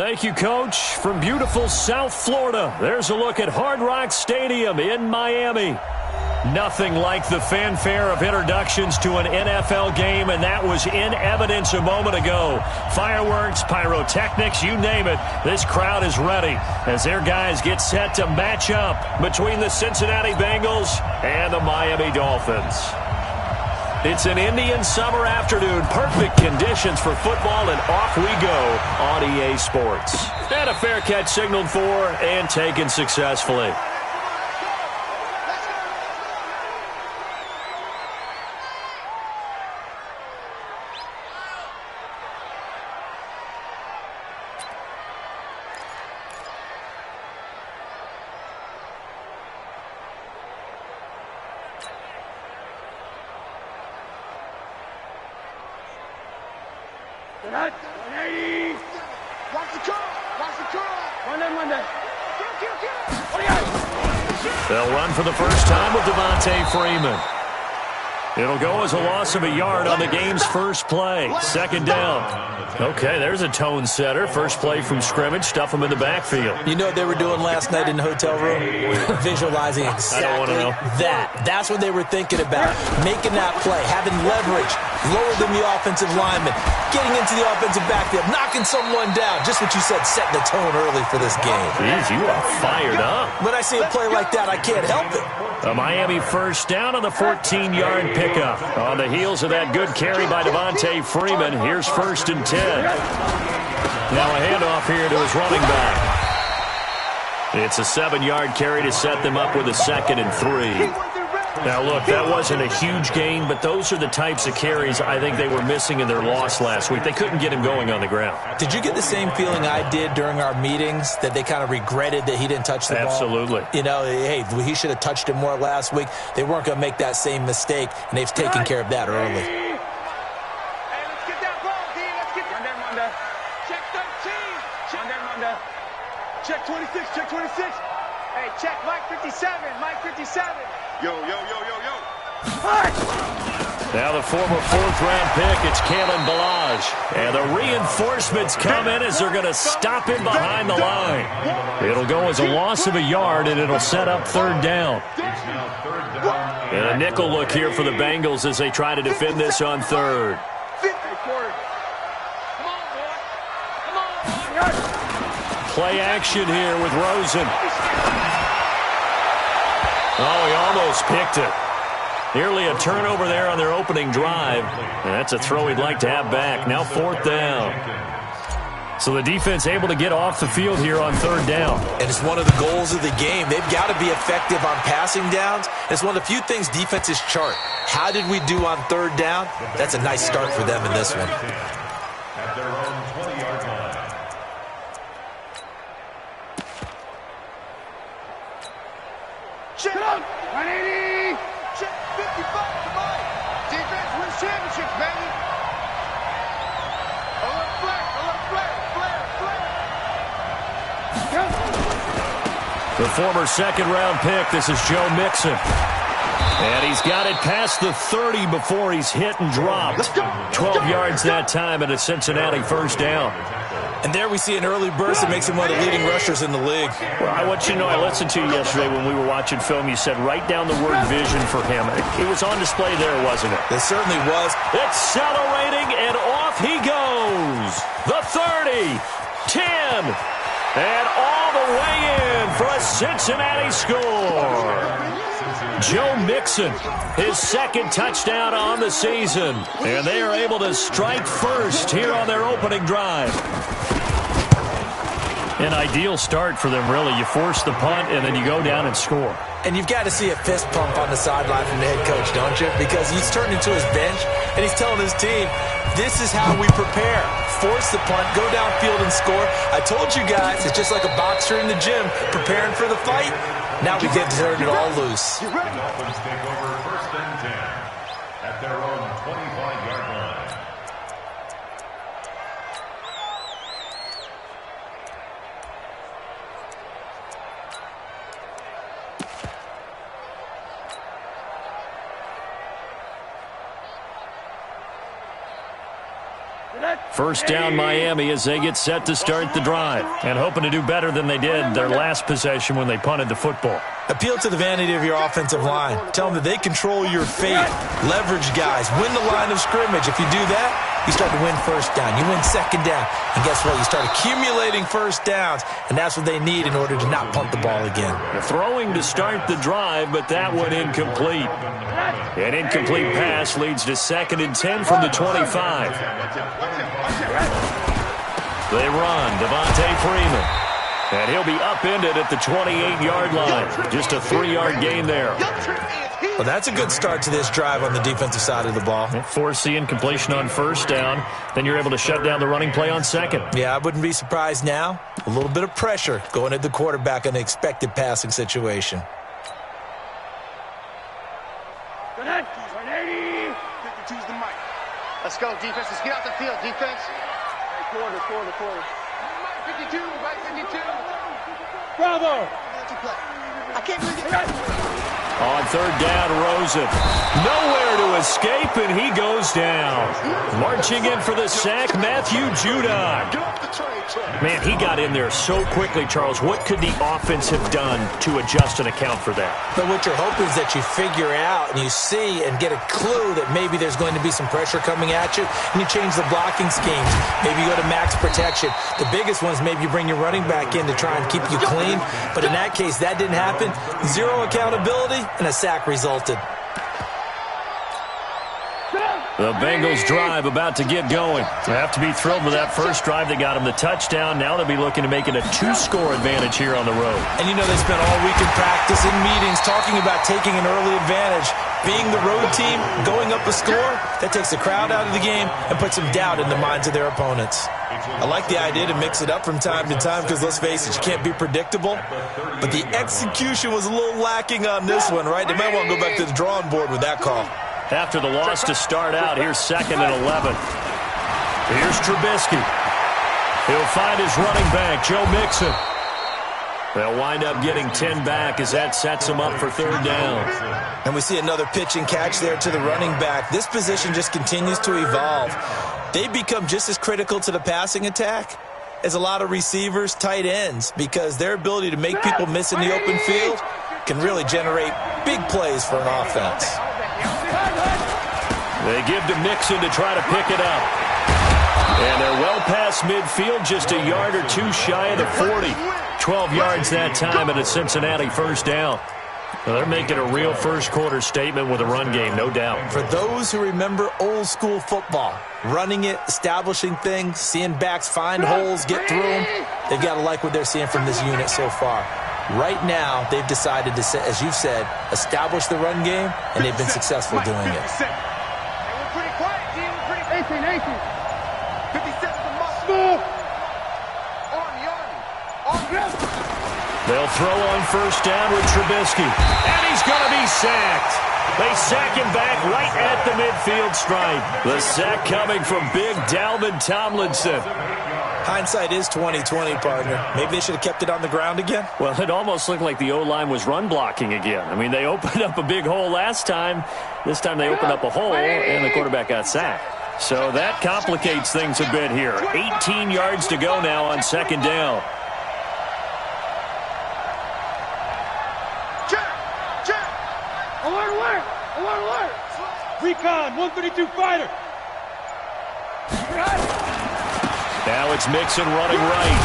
Thank you, Coach. From beautiful South Florida, there's a look at Hard Rock Stadium in Miami. Nothing like the fanfare of introductions to an NFL game, and that was in evidence a moment ago. Fireworks, pyrotechnics, you name it. This crowd is ready as their guys get set to match up between the Cincinnati Bengals and the Miami Dolphins. It's an Indian summer afternoon. Perfect conditions for football, and off we go on EA Sports. And a fair catch signaled for and taken successfully. They'll run for the first time with Devontae Freeman. It'll go as a loss of a yard on the game's first play. Second down. Okay, there's a tone setter. First play from scrimmage. Stuff them in the backfield. You know what they were doing last night in the hotel room? Visualizing exactly that. That's what they were thinking about. Making that play, having leverage, lower than the offensive lineman, getting into the offensive backfield, knocking someone down. Just what you said, setting the tone early for this game. Jeez, you are fired up. When I see a play like that, I can't help it. A Miami first down on the 14-yard pickup. On the heels of that good carry by Devontae Freeman, here's 1st and 10. Now a handoff here to his running back. It's a 7-yard carry to set them up with a 2nd and 3. Now, look, that wasn't a huge gain, but those are the types of carries I think they were missing in their loss last week. They couldn't get him going on the ground. Did you get the same feeling I did during our meetings, that they kind of regretted that he didn't touch the ball? Absolutely. You know, hey, he should have touched it more last week. They weren't going to make that same mistake, and they've taken care of that early. Hey, let's get that ball, D. Let's get that. Manda. Check 13. Manda. Check 26. Check 26. Hey, check Mike 57. Mike 57. Yo. Now the former 4th-round pick, it's Kalen Ballage. And the reinforcements come in as they're going to stop him behind the line. It'll go as a loss of a yard, and it'll set up 3rd down. And a nickel look here for the Bengals as they try to defend this on 3rd. Play action here with Rosen. Oh, he almost picked it. Nearly a turnover there on their opening drive. And that's a throw he'd like to have back. Now 4th down. So the defense able to get off the field here on 3rd down. And it's one of the goals of the game. They've got to be effective on passing downs. It's one of the few things defenses chart. How did we do on 3rd down? That's a nice start for them in this one. At their own 20-yard line. Check 180. Check 55. Come on. Defense wins championships, baby. The former 2nd-round pick, this is Joe Mixon. And he's got it past the 30 before he's hit and dropped. 12 yards that time and a Cincinnati 1st down. And there we see an early burst that makes him one of the leading rushers in the league. Well, I want you to know, I listened to you yesterday when we were watching film. You said write down the word vision for him. It was on display there, wasn't it? It certainly was. Accelerating, and off he goes. The 30, 10, and all the way in for a Cincinnati score. Joe Mixon, his 2nd touchdown on the season. And they are able to strike first here on their opening drive. An ideal start for them, really. You force the punt, and then you go down and score. And you've got to see a fist pump on the sideline from the head coach, don't you? Because he's turned into his bench, and he's telling his team, this is how we prepare. Force the punt, go downfield and score. I told you guys, it's just like a boxer in the gym preparing for the fight. Now we get to turn it all loose. The Dolphins take over 1st and 10 at their own 25-yard line. First down Miami as they get set to start the drive. And hoping to do better than they did their last possession when they punted the football. Appeal to the vanity of your offensive line. Tell them that they control your fate. Leverage guys. Win the line of scrimmage. If you do that, you start to win first down. You win second down. And guess what? You start accumulating first downs. And that's what they need in order to not punt the ball again. Throwing to start the drive, but that one incomplete. An incomplete pass leads to 2nd and 10 from the 25. They run. Devontae Freeman. And he'll be upended at the 28-yard line. Just a 3-yard gain there. Well, that's a good start to this drive on the defensive side of the ball. Force the incompletion on first down. Then you're able to shut down the running play on second. Yeah, I wouldn't be surprised now. A little bit of pressure going at the quarterback in the expected passing situation. Let's go, defense. Let's get out the field, defense. Quarter. 52, right 52. Bravo. I can't believe it. On third down, Rosen. Nowhere to escape, and he goes down. Marching in for the sack, Matthew Judon. Man, he got in there so quickly, Charles. What could the offense have done to adjust and account for that? But what you're hoping is that you figure out and you see and get a clue that maybe there's going to be some pressure coming at you, and you change the blocking schemes. Maybe you go to max protection. The biggest one is maybe you bring your running back in to try and keep you clean. But in that case, that didn't happen. Zero accountability, and a sack resulted. The Bengals drive about to get going. They have to be thrilled with that first drive. They got them the touchdown. Now they'll be looking to make it a 2-score advantage here on the road. And you know they spent all week in practice, in meetings, talking about taking an early advantage. Being the road team, going up a score, that takes the crowd out of the game and puts some doubt in the minds of their opponents. I like the idea to mix it up from time to time because, let's face it, you can't be predictable. But the execution was a little lacking on this one, right? They might want to go back to the drawing board with that call. After the loss to start out, here's 2nd and 11. Here's Trubisky. He'll find his running back, Joe Mixon. They'll wind up getting 10 back as that sets them up for third down. And we see another pitch and catch there to the running back. This position just continues to evolve. They become just as critical to the passing attack as a lot of receivers, tight ends, because their ability to make people miss in the open field can really generate big plays for an offense. They give to Mixon to try to pick it up. And they're well past midfield, just a yard or two shy of the 40. 12 yards that time at a Cincinnati first down. Well, they're making a real first-quarter statement with a run game, no doubt. For those who remember old-school football, running it, establishing things, seeing backs find holes, get through them, they've got to like what they're seeing from this unit so far. Right now, they've decided to, as you've said, establish the run game, and they've been successful doing it. We're pretty quiet, team. We're pretty 18. 57 the muscle. They'll throw on first down with Trubisky. And he's going to be sacked. They sack him back right at the midfield stripe. The sack coming from big Dalvin Tomlinson. Hindsight is 20/20, partner. Maybe they should have kept it on the ground again. Well, it almost looked like the O-line was run blocking again. I mean, they opened up a big hole last time. This time they opened up a hole, and the quarterback got sacked. So that complicates things a bit here. 18 yards to go now on second down. Alert! Recon, 132 fighter. Now it's Mixon running right.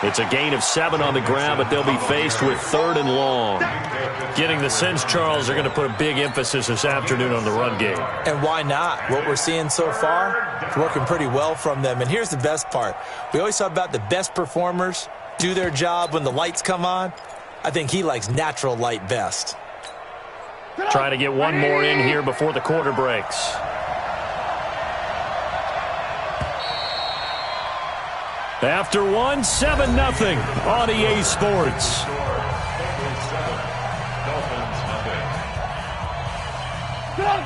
It's a gain of 7 on the ground, but they'll be faced with 3rd and long. Getting the sense, Charles, they're going to put a big emphasis this afternoon on the run game. And why not? What we're seeing so far is working pretty well from them. And here's the best part. We always talk about the best performers do their job when the lights come on. I think he likes natural light best. Trying to get one more in here before the quarter breaks. After one, 7-0 on EA Sports.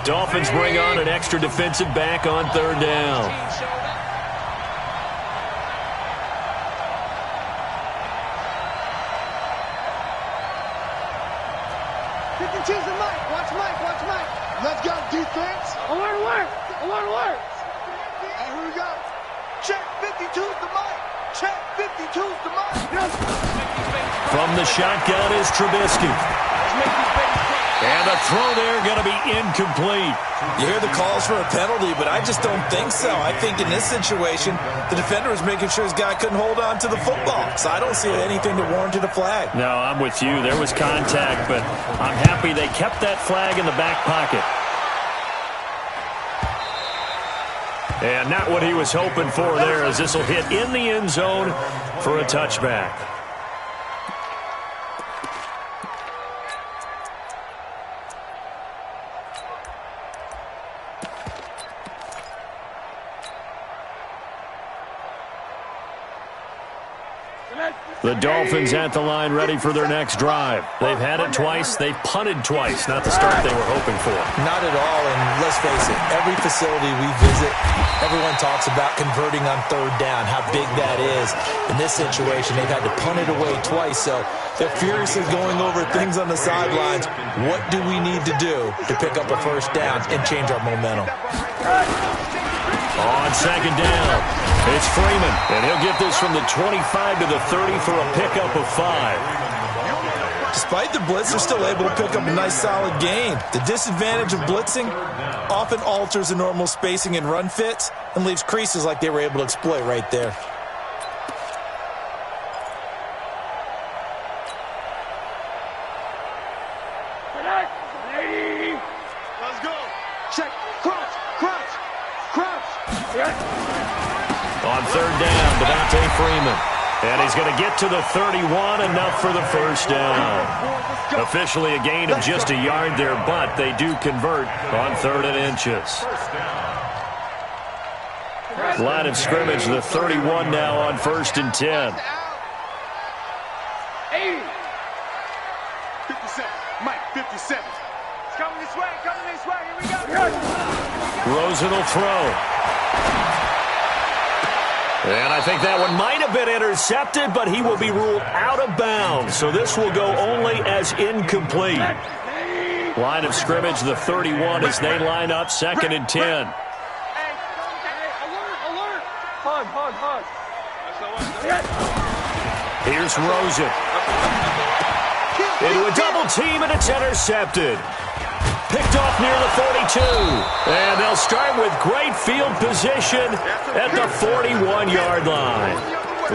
Dolphins bring on an extra defensive back on third down. Watch Mike. Let's go, defense. Alert. Alert, alert. Hey, here we go. Check 52's the mic. Check 52's the mic. From the shotgun is Trubisky. And the throw there going to be incomplete. You hear the calls for a penalty, but I just don't think so. I think in this situation, the defender was making sure his guy couldn't hold on to the football. So I don't see anything to warrant a flag. No, I'm with you. There was contact, but I'm happy they kept that flag in the back pocket. And not what he was hoping for there, as this will hit in the end zone for a touchback. The Dolphins at the line ready for their next drive. They've had it twice. They've punted twice. Not the start they were hoping for. Not at all, and let's face it, every facility we visit, everyone talks about converting on third down, how big that is. In this situation, they've had to punt it away twice, so they're furiously going over things on the sidelines. What do we need to do to pick up a first down and change our momentum? On second down, it's Freeman, and he'll get this from the 25 to the 30 for a pickup of 5. Despite the blitz, they're still able to pick up a nice, solid gain. The disadvantage of blitzing often alters the normal spacing and run fits and leaves creases like they were able to exploit right there. Let's go. Check. Crouch. Crouch. Crouch. On third down, Devontae Freeman. And he's going to get to the 31, enough for the first down. Officially a gain of just a yard there, but they do convert on 3rd and inches. Line of scrimmage, the 31 now on 1st and 10. 80. 57. Mike, 57. It's coming this way. Coming this way. Here we go. Rosen will throw. And I think that one might have been intercepted, but he will be ruled out of bounds. So this will go only as incomplete. Line of scrimmage, the 31 as they line up 2nd and 10. Hey, alert, alert. Hug, hug, hug. Here's Rosen. Into a double team, and it's intercepted. Picked off near the 42. And they'll start with great field position at the 41-yard line.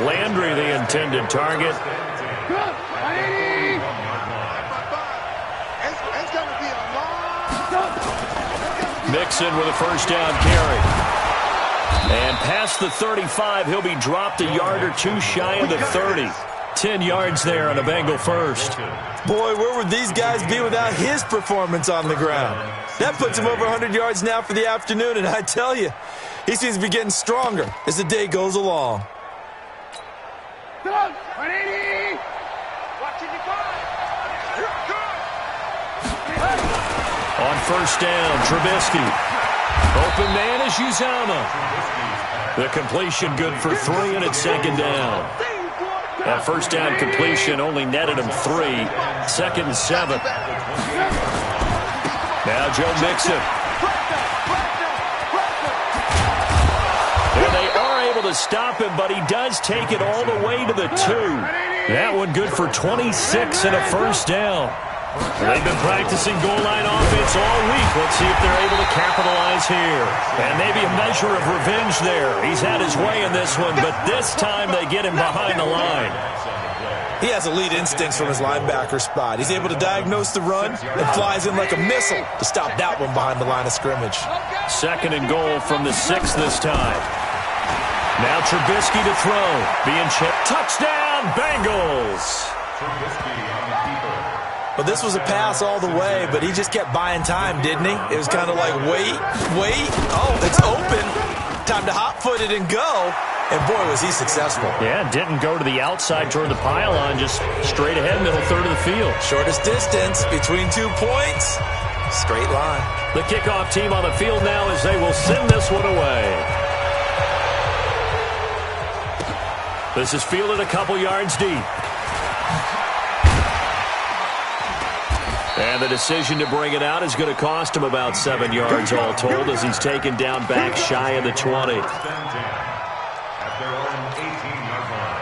Landry, the intended target. Mixon with a first down carry. And past the 35, he'll be dropped a yard or two shy of the 30. 10 yards there on a Bengal first. Boy, where would these guys be without his performance on the ground? That puts him over 100 yards now for the afternoon, and I tell you, he seems to be getting stronger as the day goes along. On first down, Trubisky. Open man is Uzama. The completion good for 3, and it's 2nd down. That first down completion only netted him 3. 2nd and 7. Now Joe Mixon. And they are able to stop him, but he does take it all the way to the 2. That one good for 26 and a first down. They've been practicing goal line offense all week. Let's see if they're able to capitalize here. And maybe a measure of revenge there. He's had his way in this one, but this time they get him behind the line. He has elite instincts from his linebacker spot. He's able to diagnose the run and flies in like a missile to stop that one behind the line of scrimmage. 2nd and goal from the 6 this time. Now Trubisky to throw. Being chipped. Touchdown, Bengals. But this was a pass all the way, but he just kept buying time, didn't he? It was kind of like, wait. Oh, it's open. Time to hot-foot it and go. And, boy, was he successful. Yeah, didn't go to the outside toward the pylon, just straight ahead, middle third of the field. Shortest distance between 2 points. Straight line. The kickoff team on the field now as they will send this one away. This is fielded a couple yards deep. And the decision to bring it out is going to cost him about 7 yards all told as he's taken down back shy of the 20. At their own 18-yard line.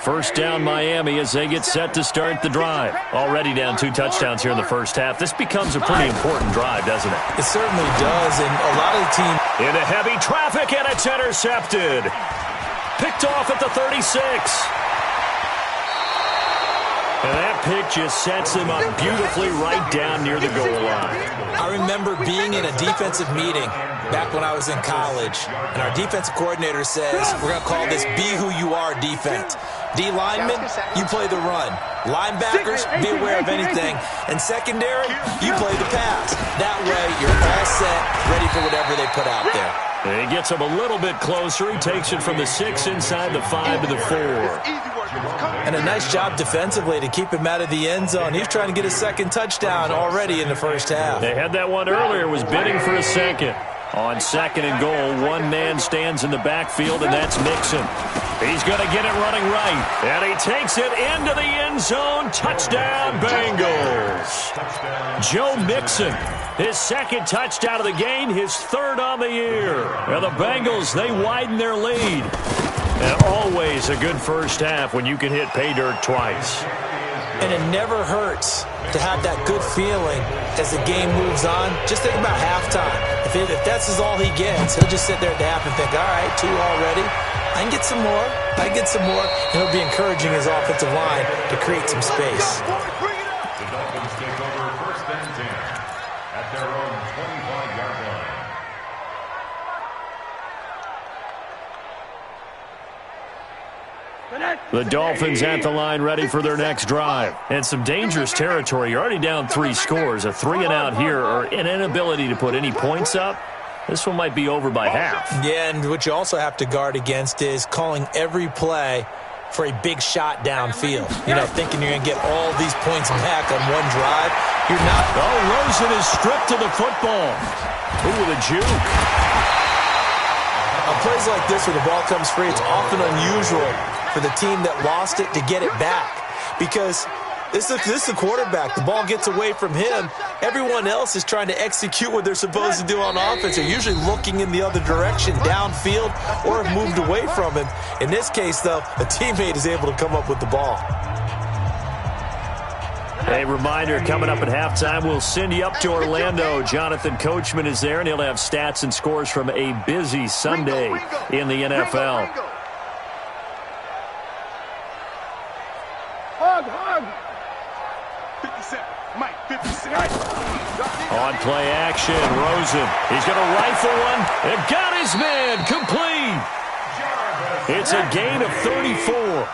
First down Miami as they get set to start the drive. Already down 2 touchdowns here in the first half. This becomes a pretty important drive, doesn't it? It certainly does, and a lot of the team... Into heavy traffic, and it's intercepted. Picked off at the 36. And that pick just sets him up beautifully right down near the goal line. I remember being in a defensive meeting back when I was in college, and our defensive coordinator says, we're going to call this be who you are defense. D linemen, you play the run. Linebackers, be aware of anything. And secondary, you play the pass. That way, you're all set, ready for whatever they put out there. And he gets him a little bit closer. He takes it from the 6 inside the 5 to the 4. And a nice job defensively to keep him out of the end zone. He's trying to get a second touchdown already in the first half. They had that one earlier, was bidding for a second. On 2nd and goal, one man stands in the backfield, and that's Mixon. He's going to get it running right. And he takes it into the end zone. Touchdown, Bengals. Joe Mixon, his second touchdown of the game, his 3rd on the year. And the Bengals, they widen their lead. And always a good first half when you can hit pay dirt twice. And it never hurts to have that good feeling as the game moves on. Just think about halftime. If that's all he gets, he'll just sit there at the half and think, all right, 2 already. I can get some more. I can get some more. And he'll be encouraging his offensive line to create some space. The Dolphins take over 1st and 10 at their own 25-yard line. The Dolphins at the line ready for their next drive. And some dangerous territory. You're already down 3 scores. A 3-and-out here or an inability to put any points up. This one might be over by half. Yeah, and what you also have to guard against is calling every play for a big shot downfield. You know, thinking you're going to get all these points back on one drive. You're not. Oh, Rosen is stripped to the football. Ooh, with a juke. On plays like this where the ball comes free, it's often unusual for the team that lost it to get it back. Because this is the quarterback. The ball gets away from him. Everyone else is trying to execute what they're supposed to do on offense. They're usually looking in the other direction, downfield, or have moved away from him. In this case, though, a teammate is able to come up with the ball. A reminder, coming up at halftime, we'll send you up to Orlando. Jonathan Coachman is there, and he'll have stats and scores from a busy Sunday in the NFL. Hug. 57. Mike, 57. On play action, Rosen. He's going to rifle one and got his man complete. It's a gain of 34.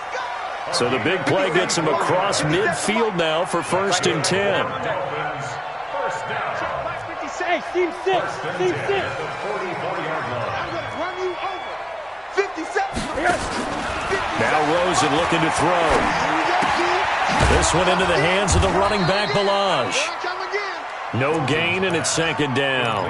So the big play gets him across midfield now for 1st and 10. Hey, team 6. Team 6. Run you over. 57. Now Rosen looking to throw. This one into the hands of the running back, Balaj. No gain, and it's 2nd down.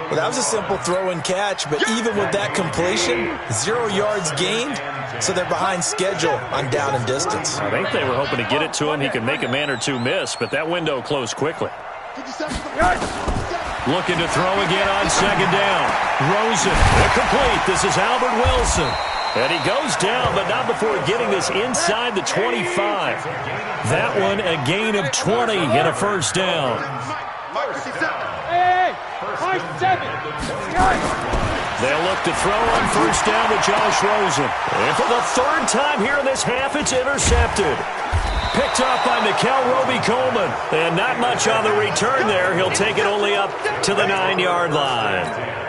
Well, that was a simple throw and catch, but even with that completion, 0 yards gained, so they're behind schedule on down and distance. I think they were hoping to get it to him. He could make a man or two miss, but that window closed quickly. Looking to throw again on 2nd down. Rosen, incomplete. This is Albert Wilson. And he goes down, but not before getting this inside the 25. That one a gain of 20 and a 1st down. Hey, 7. They'll look to throw on 1st down to Josh Rosen. And for the 3rd time here in this half, it's intercepted. Picked up by Nickel Roby-Coleman. And not much on the return there. He'll take it only up to the 9-yard line.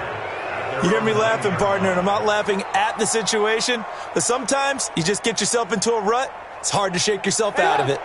You hear me laughing, partner, and I'm not laughing at the situation, but sometimes you just get yourself into a rut. It's hard to shake yourself out of it.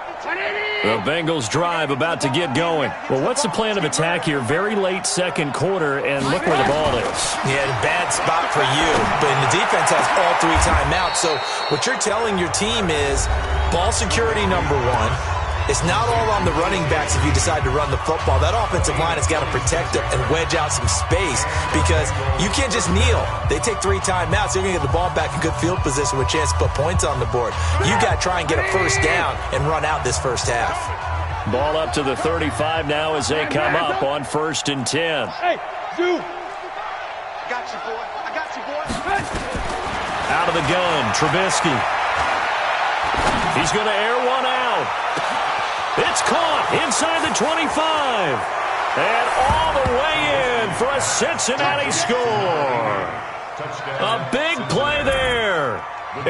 The Bengals drive about to get going. Well, what's the plan of attack here? Very late 2nd quarter, and look where the ball is. Yeah, a bad spot for you, but the defense has all 3 timeouts. So what you're telling your team is ball security number 1, It's not all on the running backs if you decide to run the football. That offensive line has got to protect them and wedge out some space because you can't just kneel. They take 3 timeouts. They're going to get the ball back in good field position with a chance to put points on the board. You got to try and get a first down and run out this first half. Ball up to the 35 now as they come up on 1st and 10. Hey, dude. I got you, boy. I got you, boy. Out of the gun, Trubisky. He's going to air one out. It's caught inside the 25. And all the way in for a Cincinnati score. A big play there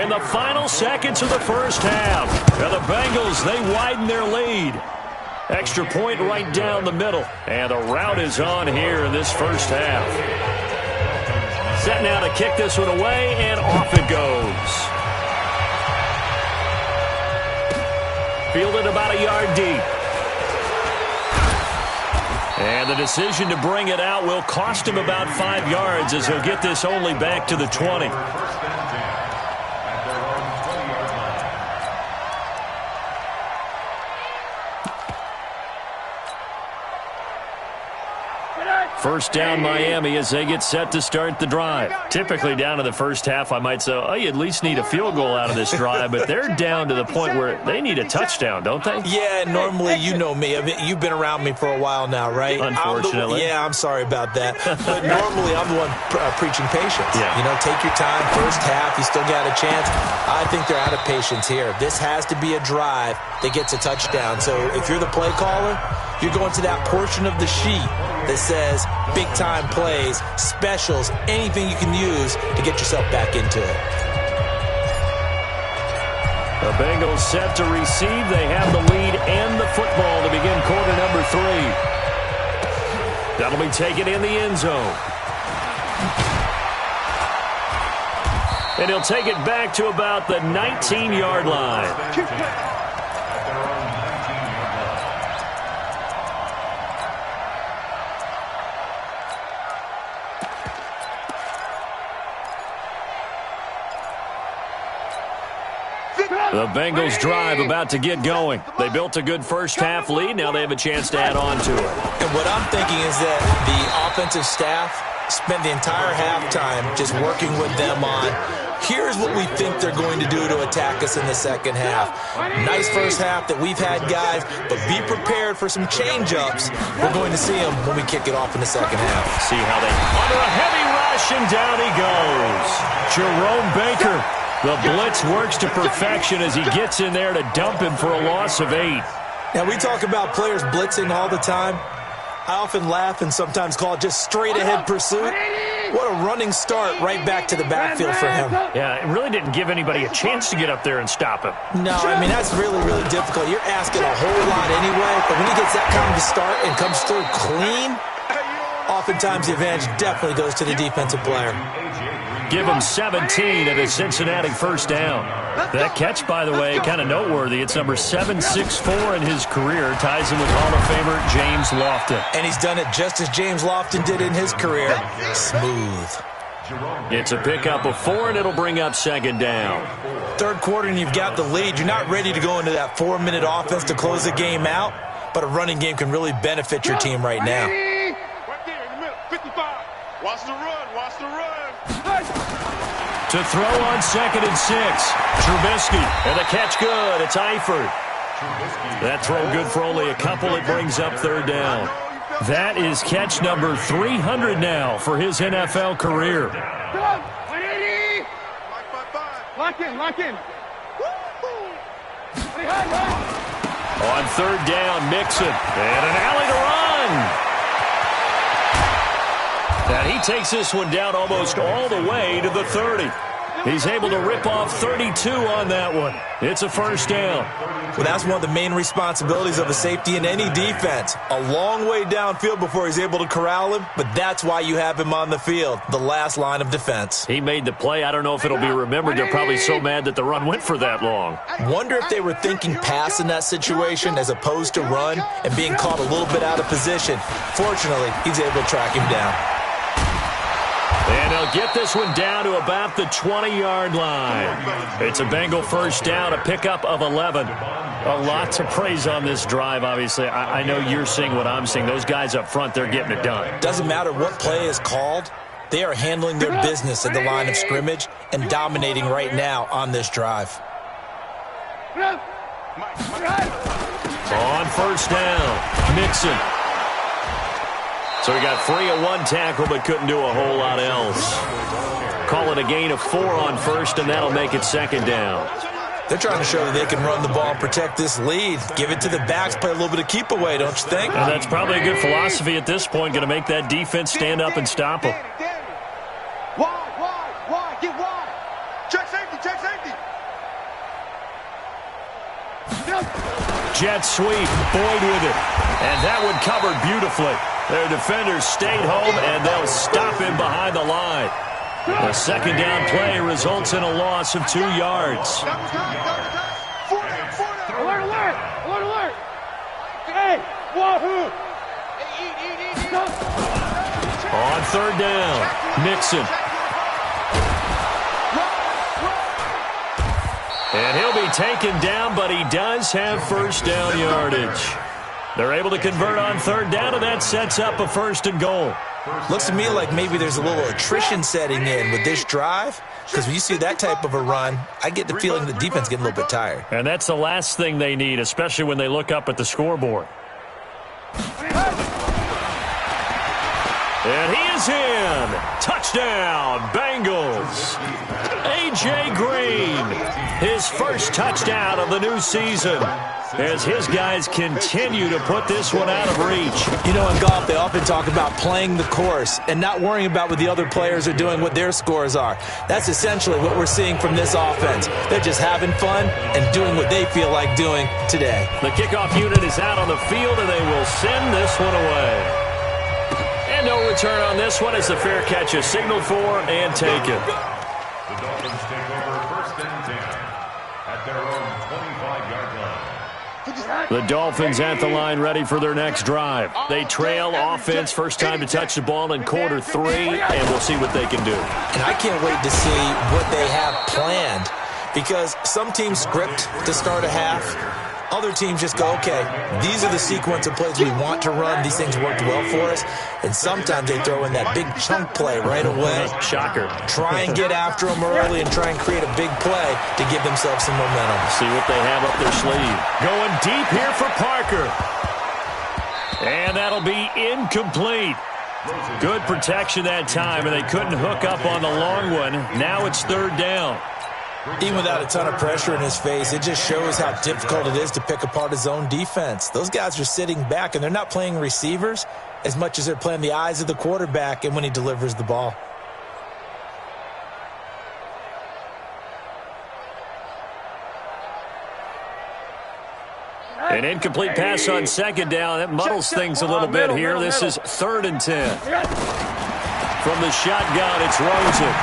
in the final seconds of the first half. And the Bengals, they widen their lead. Extra point right down the middle. And the route is on here in this first half. Set now to kick this one away, and off it goes. Fielded about a yard deep. And the decision to bring it out will cost him about 5 yards as he'll get this only back to the 20. First down Miami as they get set to start the drive. Typically down in the first half, I might say, oh, you at least need a field goal out of this drive, but they're down to the point where they need a touchdown, don't they? Yeah, normally, you know me. I mean, you've been around me for a while now, right? Unfortunately. I'm sorry about that. But normally, I'm the one preaching patience. Yeah. You know, take your time. First half, you still got a chance. I think they're out of patience here. This has to be a drive that gets a touchdown. So if you're the play caller, you're going to that portion of the sheet that says big-time plays, specials, anything you can use to get yourself back into it. The Bengals set to receive. They have the lead and the football to begin quarter number 3. That'll be taken in the end zone. And he'll take it back to about the 19-yard line. The Bengals drive about to get going. They built a good first half lead. Now they have a chance to add on to it. And what I'm thinking is that the offensive staff spent the entire halftime just working with them on, here's what we think they're going to do to attack us in the second half. Nice first half that we've had, guys, but be prepared for some change-ups. We're going to see them when we kick it off in the second half. See how they under a heavy rush, and down he goes. Jerome Baker. The blitz works to perfection as he gets in there to dump him for a loss of 8. Now, we talk about players blitzing all the time. I often laugh and sometimes call it just straight-ahead pursuit. What a running start right back to the backfield for him. Yeah, it really didn't give anybody a chance to get up there and stop him. No, I mean, that's really, really difficult. You're asking a whole lot anyway, but when he gets that kind of a start and comes through clean, oftentimes the advantage definitely goes to the defensive player. Give him 17 at a Cincinnati first down. That catch, by the way, kind of noteworthy. It's number 764 in his career. Ties him with Hall of Famer James Lofton. And he's done it just as James Lofton did in his career. Smooth. It's a pickup of 4, and it'll bring up second down. Third quarter, and you've got the lead. You're not ready to go into that 4-minute offense to close the game out, but a running game can really benefit your team right now. Right there in the middle, 55. Watch the run, watch the run. To throw on 2nd and 6. Trubisky, and the catch good. It's Eifert. That throw good for only a couple. It brings up third down. That is catch number 300 now for his NFL career. 180. Lock in, lock in. On third down, Mixon, and an alley to run. And he takes this one down almost all the way to the 30. He's able to rip off 32 on that one. It's a first down. Well, that's one of the main responsibilities of a safety in any defense. A long way downfield before he's able to corral him, but that's why you have him on the field, the last line of defense. He made the play. I don't know if it'll be remembered. They're probably so mad that the run went for that long. Wonder if they were thinking pass in that situation as opposed to run and being caught a little bit out of position. Fortunately, he's able to track him down. And they'll get this one down to about the 20-yard line. It's a Bengal first down, a pickup of 11. A lot to praise on this drive, obviously. I know you're seeing what I'm seeing. Those guys up front, they're getting it done. Doesn't matter what play is called. They are handling their business at the line of scrimmage and dominating right now on this drive. On first down, Mixon. So he got free of one tackle but couldn't do a whole lot else. Call it a gain of 4 on first, and that'll make it second down. They're trying to show that they can run the ball and protect this lead. Give it to the backs, play a little bit of keep away, don't you think? And that's probably a good philosophy at this point, going to make that defense stand up and stop them. Wide, get wide. Check safety. Jet sweep, Boyd with it. And that one covered beautifully. Their defenders stayed home, and they'll stop him behind the line. The second down play results in a loss of 2 yards. Alert. Hey, wahoo. On third down, Mixon. And he'll be taken down, but he does have first down yardage. They're able to convert on third down, and that sets up a first and goal. Looks to me like maybe there's a little attrition setting in with this drive, because when you see that type of a run, I get the feeling the defense getting a little bit tired. And that's the last thing they need, especially when they look up at the scoreboard. And he is in. Touchdown, Bengals. A.J. Green, his first touchdown of the new season, as his guys continue to put this one out of reach. You know, in golf, they often talk about playing the course and not worrying about what the other players are doing, what their scores are. That's essentially what we're seeing from this offense. They're just having fun and doing what they feel like doing today. The kickoff unit is out on the field, and they will send this one away. And no return on this one as the fair catch is signaled for and taken. The Dolphins take over first and 10 at their own 25-yard line. The Dolphins at the line ready for their next drive. They trail offense, first time to touch the ball in quarter 3, and we'll see what they can do. And I can't wait to see what they have planned, because some teams script to start a half. Other teams just go, okay, these are the sequence of plays we want to run. These things worked well for us. And sometimes they throw in that big chunk play right away. Shocker. Try and get after them early and try and create a big play to give themselves some momentum. See what they have up their sleeve. Going deep here for Parker. And that'll be incomplete. Good protection that time, and they couldn't hook up on the long one. Now it's third down. Even without a ton of pressure in his face, it just shows how difficult it is to pick apart his own defense. Those guys are sitting back, and they're not playing receivers as much as they're playing the eyes of the quarterback and when he delivers the ball. An incomplete pass on second down. That muddles things a little bit here. This is third and 10. From the shotgun, it's Rosen.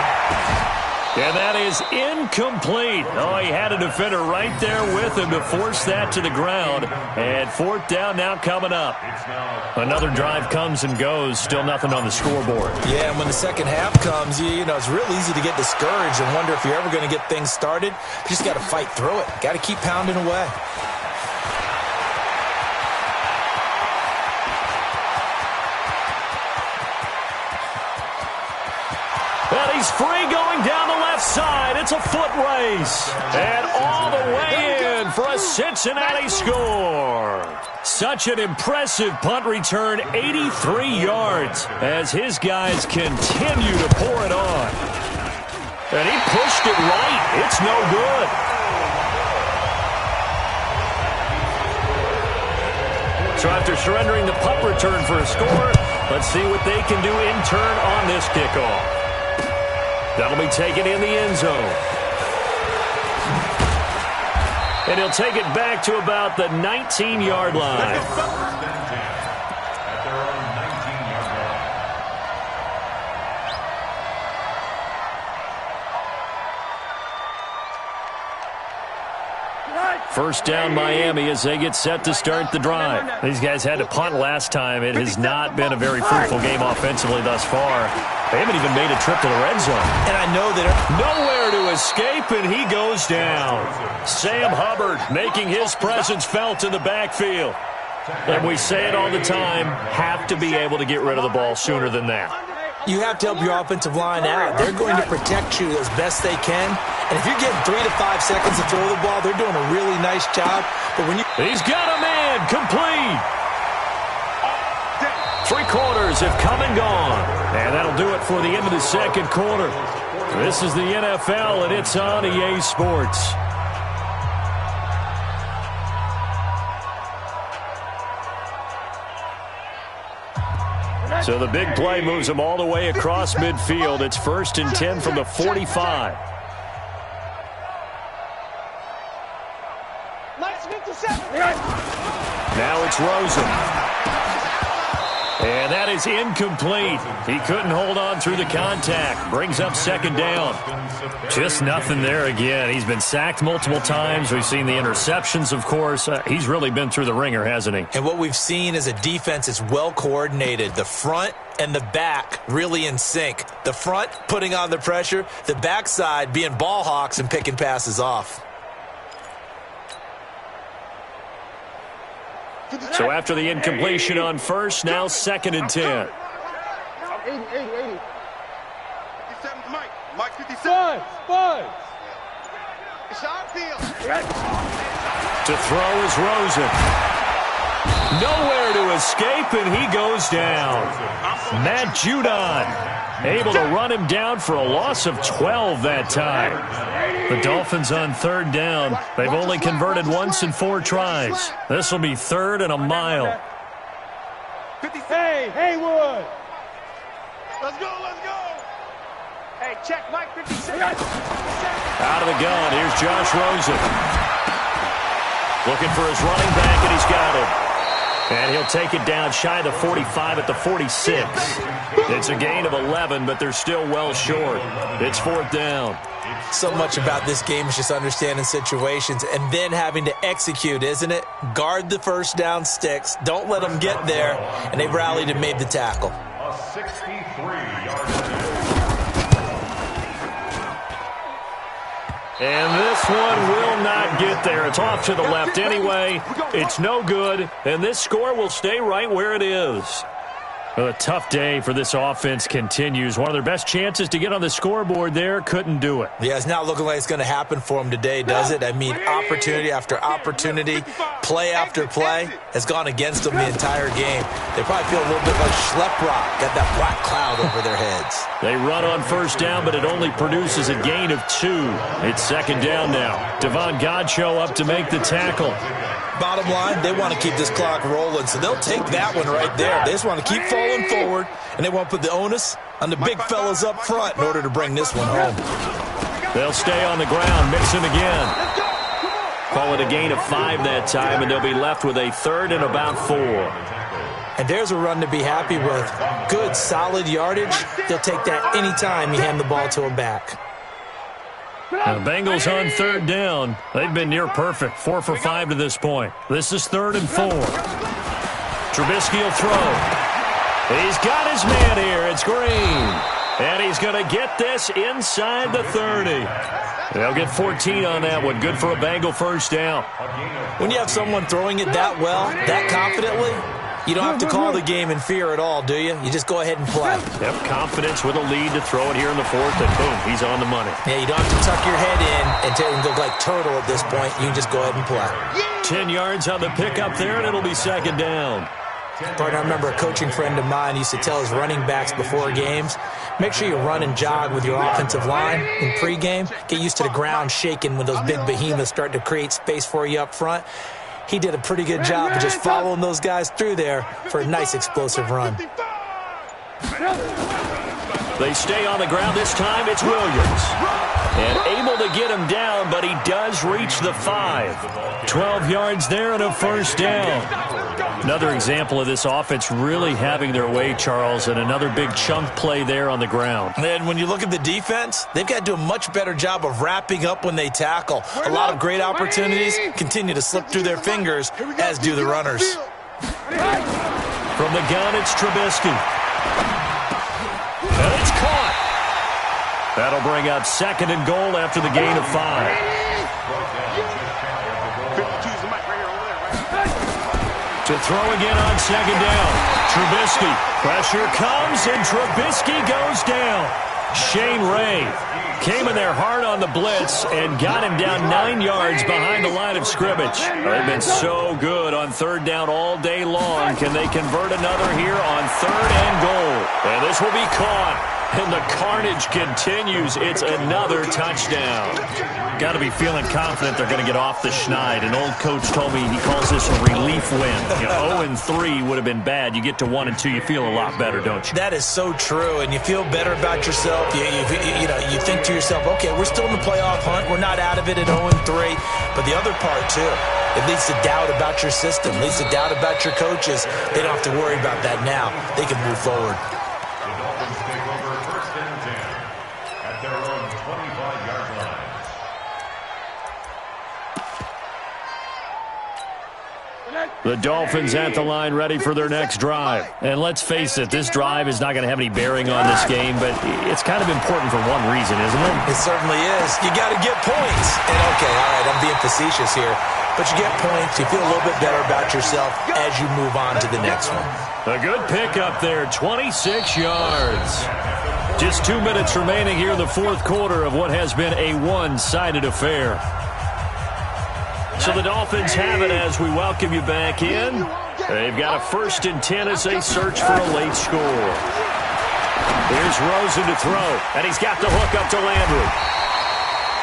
And that is incomplete. Oh, he had a defender right there with him to force that to the ground. And fourth down now coming up. Another drive comes and goes. Still nothing on the scoreboard. Yeah, and when the second half comes, you know, it's real easy to get discouraged and wonder if you're ever going to get things started. You just got to fight through it. Got to keep pounding away. And he's free going down the left side. It's a foot race. And all the way in for a Cincinnati score. Such an impressive punt return, 83 yards, as his guys continue to pour it on. And he pushed it right. It's no good. So after surrendering the punt return for a score, let's see what they can do in turn on this kickoff. That'll be taken in the end zone. And he'll take it back to about the 19-yard line. At their own 19-yard line. First down Miami as they get set to start the drive. These guys had to punt last time. It has not been a very fruitful game offensively thus far. They haven't even made a trip to the red zone. And I know that nowhere to escape, and he goes down. Sam Hubbard making his presence felt in the backfield. And we say it all the time, have to be able to get rid of the ball sooner than that. You have to help your offensive line out. They're going to protect you as best they can. And if you're getting 3 to 5 seconds to throw the ball, they're doing a really nice job. But when you... He's got a man, complete. 3 quarters have come and gone. And that'll do it for the end of the second quarter. This is the NFL, and it's on EA Sports. So the big play moves them all the way across midfield. It's 1st and 10 from the 45. Now it's Rosen. And that is incomplete. He couldn't hold on through the contact. Brings up 2nd down. Just nothing there again. He's been sacked multiple times. We've seen the interceptions, of course. He's really been through the ringer, hasn't he? And what we've seen is a defense is well coordinated. The front and the back really in sync. The front putting on the pressure. The backside being ball hawks and picking passes off. So after the incompletion on first, now 2nd and 10. 80. 57 to Mike. Mike 57. Five. It's our field. To throw is Rosen. Nowhere to escape, and he goes down. Matt Judon able to run him down for a loss of 12 that time. The Dolphins on 3rd down. They've only converted once in 4 tries. This will be 3rd and a mile. Hey, Haywood. Let's go. Hey, check Mike 56. Out of the gun, here's Josh Rosen. Looking for his running back, and he's got it. And he'll take it down shy of the 45 at the 46. It's a gain of 11, but they're still well short. It's 4th down. So much about this game is just understanding situations and then having to execute, isn't it? Guard the first down sticks. Don't let them get there. And they rallied and made the tackle. A 63-yard penalty. And this one will not get there. It's off to the left anyway. It's no good, and this score will stay right where it is. Well, a tough day for this offense continues. One of their best chances to get on the scoreboard there, couldn't do it. Yeah, it's not looking like it's going to happen for them today, does it? I mean, opportunity after opportunity, play after play has gone against them the entire game. They probably feel a little bit like Schlep Rock, got that black cloud over their heads. They run on first down, but it only produces a gain of 2. It's 2nd down now. Devon Godchaux up to make the tackle. Bottom line, they want to keep this clock rolling, so they'll take that one right there. They just want to keep falling forward, and they want to put the onus on the big fellas up front in order to bring this one home. They'll stay on the ground, mix him again. Call it a gain of 5 that time, and they'll be left with a 3rd and about 4. And there's a run to be happy with. Good, solid yardage. They'll take that anytime you hand the ball to them back. Now the Bengals on 3rd down. They've been near perfect, 4 for 5 to this point. This is 3rd and 4. Trubisky will throw. He's got his man here. It's Green. And he's going to get this inside the 30. They'll get 14 on that one. Good for a Bengal first down. When you have someone throwing it that well, that confidently, you don't have to call the game in fear at all, do you? You just go ahead and play. Yep, confidence with a lead to throw it here in the 4th, and boom, he's on the money. Yeah, you don't have to tuck your head in and go like turtle at this point. You can just go ahead and play. 10 yards on the pickup there, and it'll be 2nd down. Partner, I remember a coaching friend of mine used to tell his running backs before games, make sure you run and jog with your offensive line in pregame. Get used to the ground shaking when those big behemoths start to create space for you up front. He did a pretty good job of just following those guys through there for a nice explosive run. They stay on the ground. This time it's Williams. And able to get him down, but he does reach the 5. 12 yards there and a first down. Another example of this offense really having their way, Charles, and another big chunk play there on the ground. And when you look at the defense, they've got to do a much better job of wrapping up when they tackle. A lot of great opportunities continue to slip through their fingers, as do the runners. From the gun, it's Trubisky. And it's caught. That'll bring up 2nd and goal after the gain of 5. To throw again on 2nd down. Trubisky. Pressure comes, and Trubisky goes down. Shane Ray came in there hard on the blitz and got him down 9 yards behind the line of scrimmage. They've been so good on 3rd down all day long. Can they convert another here on 3rd and goal? And this will be caught. And the carnage continues. It's another touchdown. Got to be feeling confident they're going to get off the schneid. An old coach told me he calls this a relief win. 0-3 would have been bad. You get to 1-2, you feel a lot better, don't you? That is so true, and you feel better about yourself. You think to yourself, okay, we're still in the playoff hunt. We're not out of it at 0-3. But the other part, too, it leads to doubt about your system, leads to doubt about your coaches. They don't have to worry about that now. They can move forward. The Dolphins at the line ready for their next drive. And let's face it, this drive is not going to have any bearing on this game, but it's kind of important for one reason, isn't it? It certainly is. You got to get points. And, okay, all right, I'm being facetious here. But you get points, you feel a little bit better about yourself as you move on to the next one. A good pickup there, 26 yards. Just 2 minutes remaining here in the 4th quarter of what has been a one-sided affair. So the Dolphins have it as we welcome you back in. They've got a 1st and 10 as they search for a late score. Here's Rosen to throw, and he's got the hook up to Landry.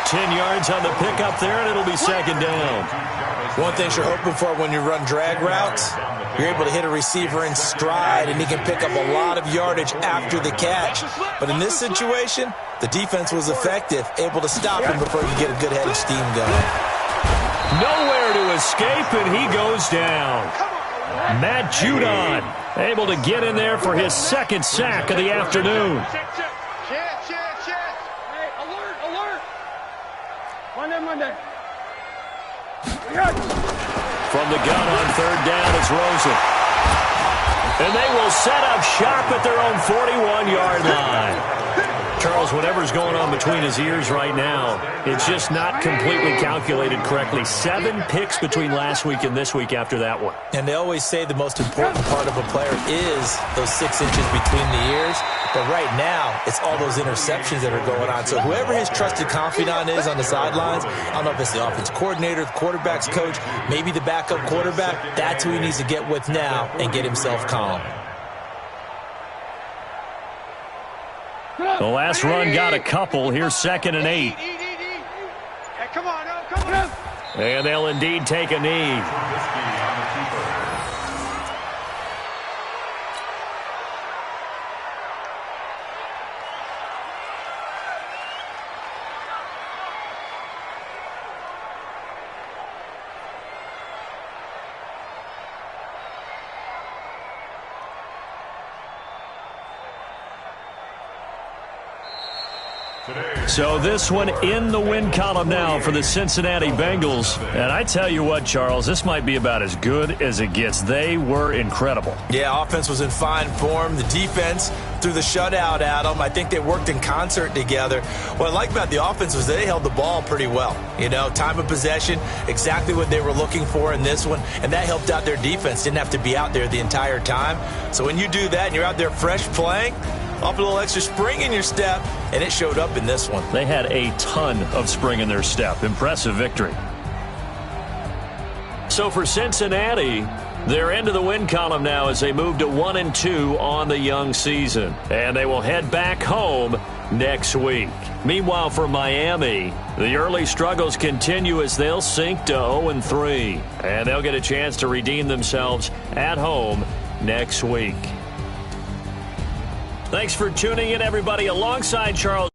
10 yards on the pickup there, and it'll be 2nd down. One thing you're hoping for when you run drag routes, you're able to hit a receiver in stride, and he can pick up a lot of yardage after the catch. But in this situation, the defense was effective, able to stop him before he could get a good head of steam going. Nowhere to escape, and he goes down. Matt Judon able to get in there for his 2nd sack of the afternoon. Hey, alert. Monday. From the gun on 3rd down, it's Rosen. And they will set up shop at their own 41-yard line. Charles, whatever's going on between his ears right now, it's just not completely calculated correctly. 7 picks between last week and this week after that one. And they always say the most important part of a player is those 6 inches between the ears. But right now, it's all those interceptions that are going on. So whoever his trusted confidant is on the sidelines, I don't know if it's the offense coordinator, the quarterback's coach, maybe the backup quarterback, that's who he needs to get with now and get himself calm. The last run got a couple. Here's 2nd and 8. Hey, come on. And they'll indeed take a knee. So this one in the win column now for the Cincinnati Bengals. And I tell you what, Charles, this might be about as good as it gets. They were incredible. Yeah, offense was in fine form. The defense threw the shutout at them. I think they worked in concert together. What I like about the offense was they held the ball pretty well. You know, time of possession, exactly what they were looking for in this one. And that helped out their defense. Didn't have to be out there the entire time. So when you do that and you're out there fresh playing, off a little extra spring in your step, and it showed up in this one. They had a ton of spring in their step. Impressive victory. So for Cincinnati, they're into the win column now as they move to 1-2 on the young season. And they will head back home next week. Meanwhile, for Miami, the early struggles continue as they'll sink to 0-3. And they'll get a chance to redeem themselves at home next week. Thanks for tuning in, everybody. Alongside Charles